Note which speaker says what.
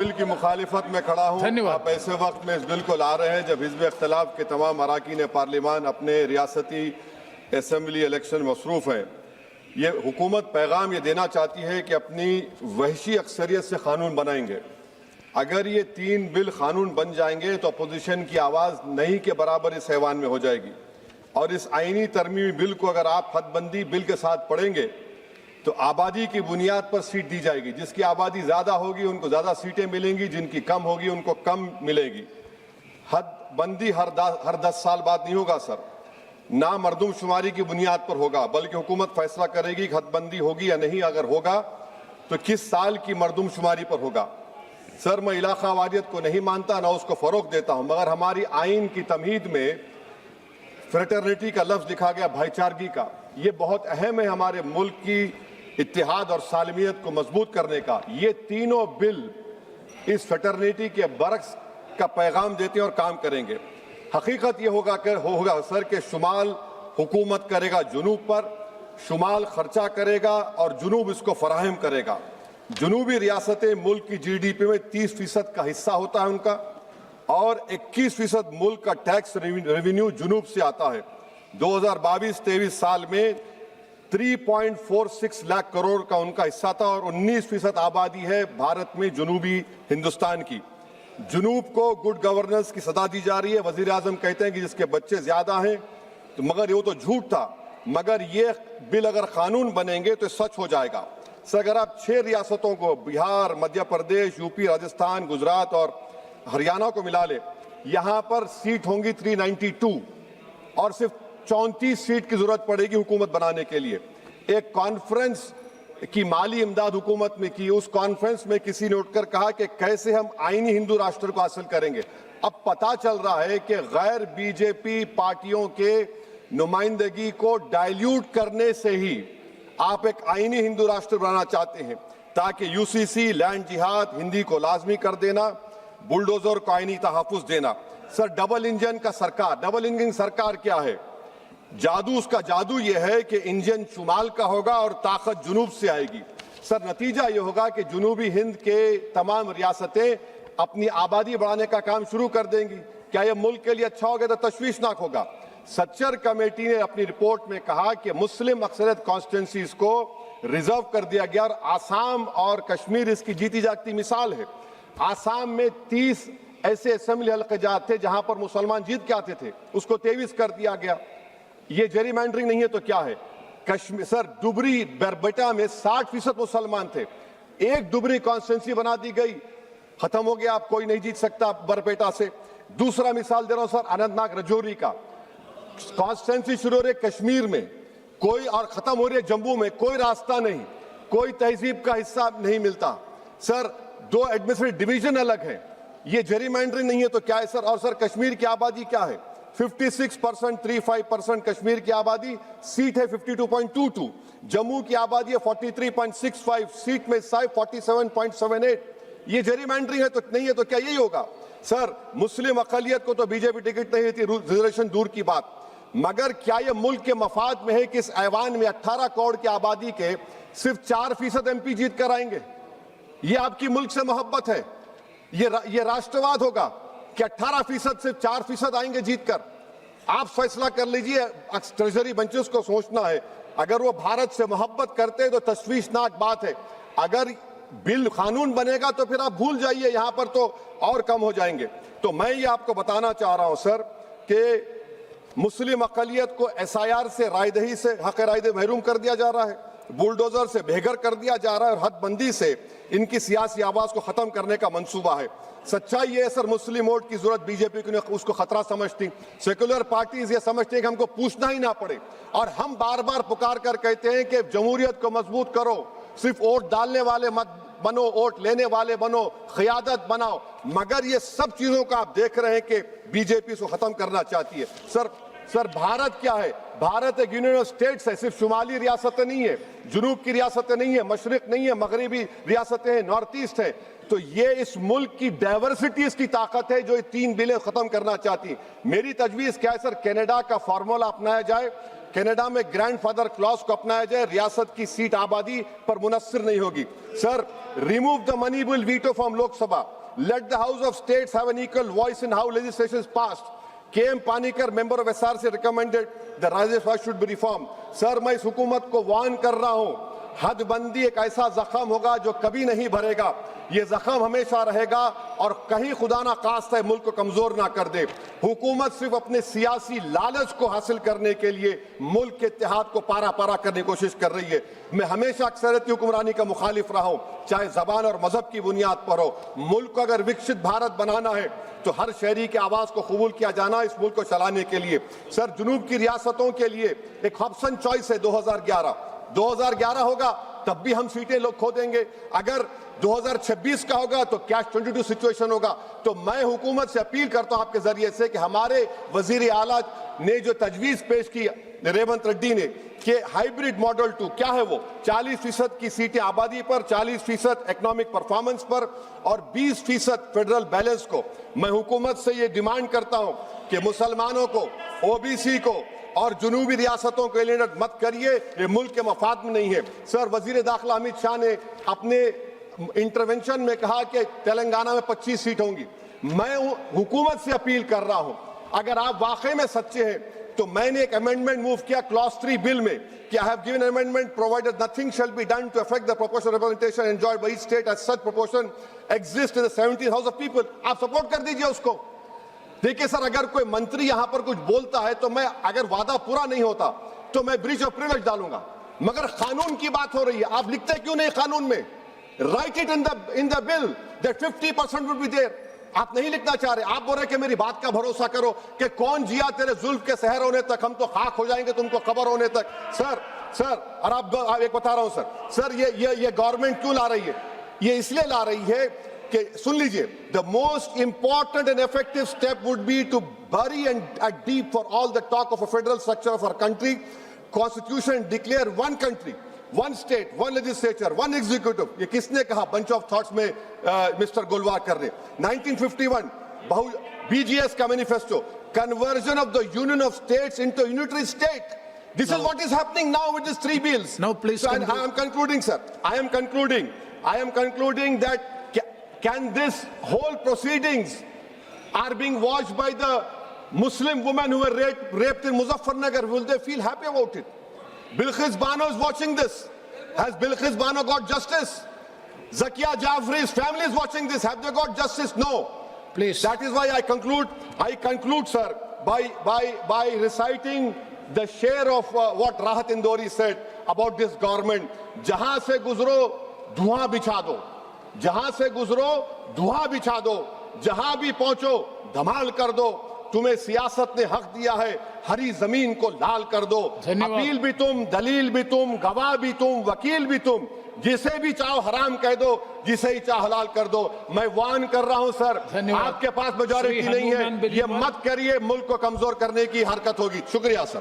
Speaker 1: Bill की मुखालिफत में खड़ा हूँ।
Speaker 2: धन्यवाद।
Speaker 1: आप ऐसे वक्त में इस बिल को ला रहे हैं जब हिज़्ब इख्तिलाफ के तमाम अरकान पार्लिमान अपने रियासती असम्बली इलेक्शन मसरूफ़ हैं। ये हुकूमत पैगाम ये देना चाहती है कि अपनी वहशी अक्सरियत से कानून बनाएंगे। अगर ये 3 बिल कानून बन जाएंगे तो अपोजिशन की आवाज़ नहीं के बराबर इस ऐवान में हो जाएगी। और इस आईनी तरमीमी बिल को अगर आप हदबंदी बिल के साथ पढ़ेंगे तो आबादी की बुनियाद पर सीट दी जाएगी। जिसकी आबादी ज़्यादा होगी उनको ज़्यादा सीटें मिलेंगी, जिनकी कम होगी उनको कम मिलेगी। हदबंदी हर 10 साल बाद नहीं होगा सर, ना मरदमशुमारी की बुनियाद पर होगा, बल्कि हुकूमत फैसला करेगी कि हदबंदी होगी या नहीं। अगर होगा तो किस साल की मरदमशुमारी पर होगा। सर, मैं इलाका वारियत को नहीं मानता, ना उसको फ़रोग़ देता हूँ, मगर हमारी आइन की तमहीद में फ्रेटर्निटी का लफ्ज़ लिखा गया, भाईचारगी का। ये बहुत अहम है हमारे मुल्क की इत्तेहाद और सालमियत को मजबूत करने का। ये तीनों बिल इस फ्रेटर्निटी के बरक्स का पैगाम देते हैं और काम करेंगे। हकीकत ये होगा सर कि शुमाल हुकूमत करेगा जुनूब पर, शुमाल खर्चा करेगा और जुनूब इसको फराहम करेगा। जुनूबी रियासतें मुल्क की GDP में 30% का हिस्सा होता है उनका, और 21% मुल्क का टैक्स रेवेन्यू जुनूब से आता है। 2022-23 साल में 3.46 लाख करोड़ का उनका हिस्सा था और 19% आबादी है भारत में जुनूबी हिंदुस्तान की। जुनूब को गुड गवर्नेंस की सदा दी जा रही है। वजीर आजम कहते हैं कि जिसके बच्चे ज्यादा हैं, तो मगर ये तो झूठ था। मगर ये बिल अगर कानून बनेंगे तो सच हो जाएगा। सर, अगर आप 6 रियासतों को, बिहार, मध्य प्रदेश, यूपी, राजस्थान, गुजरात और हरियाणा को मिला ले, यहाँ पर सीट होंगी 392 और सिर्फ 34 सीट की जरूरत पड़ेगी हुकूमत बनाने के लिए। एक कॉन्फ्रेंस की माली इमदाद हुकूमत में की, उस कॉन्फ्रेंस में किसी ने उठकर कहा कि कैसे हम आईनी हिंदू राष्ट्र को हासिल करेंगे। अब पता चल रहा है कि गैर बीजेपी पार्टियों के नुमाइंदगी को डाइल्यूट करने से ही आप एक आईनी हिंदू राष्ट्र बनाना चाहते हैं, ताकि यूसीसी, लैंड जिहाद, हिंदी को लाजमी कर देना, बुलडोजर को आईनी तहफ़्फ़ुज़ देना। सर, डबल इंजन का सरकार, डबल इंजन सरकार क्या है? जादू, उसका जादू यह है कि इंजन शुमाल का होगा और ताकत जुनूब से आएगी। सर, नतीजा यह होगा कि जुनूबी हिंद के तमाम रियासतें अपनी आबादी बढ़ाने का काम शुरू कर देंगी। क्या यह मुल्क के लिए अच्छा होगा? तो तशवीशनाक होगा। सच्चर कमेटी ने अपनी रिपोर्ट में कहा कि मुस्लिम अक्सरियत कॉन्स्टिट्यूंसीज को रिजर्व कर दिया गया और आसाम और कश्मीर इसकी जीती जागती मिसाल है। आसाम में 30 ऐसे असेंबली हल्क़ात थे जहां पर मुसलमान जीत के आते थे, उसको 23 कर दिया गया। ये जेरीमैंडरिंग नहीं है तो क्या है? कश्मीर, सर, डुबरी बरबेटा में 60% मुसलमान थे, एक डुबरी कॉन्स्टिट्यूंसी बना दी गई, खत्म हो गया, आप कोई नहीं जीत सकता बरपेटा से। दूसरा मिसाल दे रहा हूं सर, अनंतनाग रजौरी का कॉन्स्टिट्यूंसी शुरू हो रही है कश्मीर में कोई, और खत्म हो रही है जम्मू में, कोई रास्ता नहीं, कोई तहजीब का हिस्सा नहीं मिलता। सर, 2 एडमिनिस्ट्रेटिव डिवीजन अलग है। ये जेरीमैंडरिंग नहीं है तो क्या है सर? और सर, कश्मीर की आबादी क्या है? 56% कश्मीर की आबादी, सीट है 52.22। जम्मू की आबादी है 43.65, सीट में 47.78। ये जेरीमैंडरिंग है तो नहीं है तो क्या यही होगा? सर, मुस्लिम अक़लियत को तो बीजेपी टिकट नहीं देती, रिजर्वेशन दूर की बात, मगर क्या यह मुल्क के मफाद में है कि इस ऐवान में 18 करोड़ की आबादी के सिर्फ 4% MP जीत कर आएंगे? ये आपकी मुल्क से मोहब्बत है? ये राष्ट्रवाद होगा कि 18% से 4% आएंगे जीतकर? आप फैसला कर लीजिए। ट्रेजरी बेंचेस को सोचना है, अगर वो भारत से मोहब्बत करते हैं तो तशवीशनाक बात है। अगर बिल कानून बनेगा तो फिर आप भूल जाइए, यहां पर तो और कम हो जाएंगे। तो मैं ये आपको बताना चाह रहा हूं सर कि मुस्लिम अक़लियत को SIR से, रायदही से, हक रायदे महरूम कर दिया जा रहा है, बुलडोजर से बेघर कर दिया जा रहा है, और हदबंदी से इनकी सियासी आवाज को खत्म करने का मंसूबा है। सच्चाई ये है सर, मुस्लिम वोट की जरूरत बीजेपी को उसको खतरा समझती, सेकुलर पार्टीज ये समझते हैं कि हमको पूछना ही ना पड़े, और हम बार बार पुकार कर कहते हैं कि जमहूरियत को मजबूत करो, सिर्फ वोट डालने वाले मत बनो, वोट लेने वाले बनो, क़यादत बनाओ। मगर ये सब चीजों का आप देख रहे हैं कि बीजेपी इसको खत्म करना चाहती है। सर, सर भारत क्या है? भारत एक यूनियन ऑफ स्टेट्स है, सिर्फ शुमाली रियासतें नहीं है, जुनूब की रियासतें नहीं है, मशरिक नहीं है, मगरबी रियासतें हैं, नॉर्थ ईस्ट है। तो ये इस मुल्क की डाइवर्सिटीज की ताकत है जो ये 3 बिलें खत्म करना चाहती है। मेरी तजवीज क्या है सर, कनाडा का फार्मूला अपनाया जाए, कनाडा में ग्रैंडफादर क्लॉज को अपनाया जाए, रियासत की सीट आबादी पर मुनस्सिर नहीं होगी। Sir, remove the money bill veto from Lok Sabha, let the House of States have an equal voice in how legislation is passed. K.M. Panikkar, member of SRC, recommended the Rajya Sabha should be reformed. Sir, मैं इस हुकूमत को warn कर रहा हूं, हदबंदी एक ऐसा जख्म होगा जो कभी नहीं भरेगा। ये जख्म हमेशा रहेगा और कहीं खुदा ना खास्ता है मुल्क को कमजोर ना कर दे। हुकूमत सिर्फ अपने सियासी लालच को हासिल करने के लिए मुल्क के इत्तेहाद को पारा पारा करने की कोशिश कर रही है। मैं हमेशा अक्सरियती हुक्मरानी का मुखालिफ रहा हूं, चाहे जबान और मजहब की बुनियाद पर हो। मुल्क को अगर विकसित भारत बनाना है तो हर शहरी की आवाज को कबूल किया जाना इस मुल्क को चलाने के लिए। सर, जुनूब की रियासतों के लिए एक ऑप्शन चॉइस है 2011 होगा तब भी हम सीटें लोग खो देंगे। अगर 2026 का होगा तो कैश 22 सिचुएशन होगा। तो मैं हुकूमत से अपील करता हूं आपके जरिए से कि हमारे वजीर आला ने जो तजवीज पेश की रेवंत रेड्डी ने कि हाइब्रिड मॉडल 2 क्या है वो 40% की सीटें आबादी पर, 40% इकोनॉमिक परफॉर्मेंस पर और 20% फेडरल बैलेंस को, मैं हुकूमत से ये डिमांड करता हूं कि मुसलमानों को, ओबीसी को और जुनूबी रियासतों को एलिनेट मत करिए, ये मुल्क के मफाद में नहीं है। सर, वजीर दाखिला अमित शाह ने अपने इंटरवेंशन में कहा कि तेलंगाना में 25 सीट होंगी। मैं हुकूमत से अपील कर रहा हूं, अगर आप वाकई में सच्चे हैं तो मैंने एक अमेंडमेंट मूव किया क्लॉज 3 बिल में कि I have given amendment provided nothing shall be done to affect the proportional representation enjoyed by each state as such proportion exist in the 17th house of people. आप support कर दीजिए उसको। देखिए sir, अगर कोई मंत्री यहां पर कुछ बोलता है तो मैं, अगर वादा पूरा नहीं होता तो मैं ब्रीच ऑफ प्रिविलेज डालूंगा, मगर कानून की बात हो रही है, आप लिखते क्यों नहीं कानून में? Write it in the bill that 50% would be there. आप नहीं लिखना चाह रहे, आप बोल रहे कि मेरी बात का भरोसा करो कि कौन जिया तेरे जुल्फ के शहर होने तक, हम तो खाक हो जाएंगे तुमको खबर होने तक। सर और आप एक बता रहा हूं सर, ये गवर्नमेंट क्यों ला रही है? ये इसलिए ला रही है कि, सुन लीजिए, the most important and effective step would be to bury and deep for all the talk of a federal structure of our country, constitution declare one country, one state, one legislature, one executive। ये किसने कहा? bunch of thoughts में mister गोलवाकर ने 1951 BGS का manifesto, conversion of the union of states into a unitary state। This is what is happening now with these 3 bills।
Speaker 2: Now please,
Speaker 1: so, I am concluding, sir, I am concluding that can this whole proceedings are being watched by the Muslim women who were raped in Muzaffarnagar, will they feel happy about it? Bilqis Bano is watching this. Has Bilqis Bano got justice? Zakia Jafri's family is watching this. Have they got justice? No.
Speaker 2: Please.
Speaker 1: That is why I conclude, sir, by reciting the share of what Rahat Indori said about this government. जहां से गुजरो धुआं बिछा दो, जहां से गुजरो धुआं बिछा दो, जहां भी पहुंचो धमाल कर दो। तुम्हें सियासत ने हक दिया है, हरी जमीन को लाल कर दो। अपील भी तुम, दलील भी तुम, गवाह भी तुम, वकील भी तुम, जिसे भी चाहो हराम कह दो, जिसे ही चाहो हलाल कर दो। मैं वार्न कर रहा हूं सर, आपके पास मेजॉरिटी नहीं है, ये मत करिए, मुल्क को कमजोर करने की हरकत होगी। शुक्रिया सर।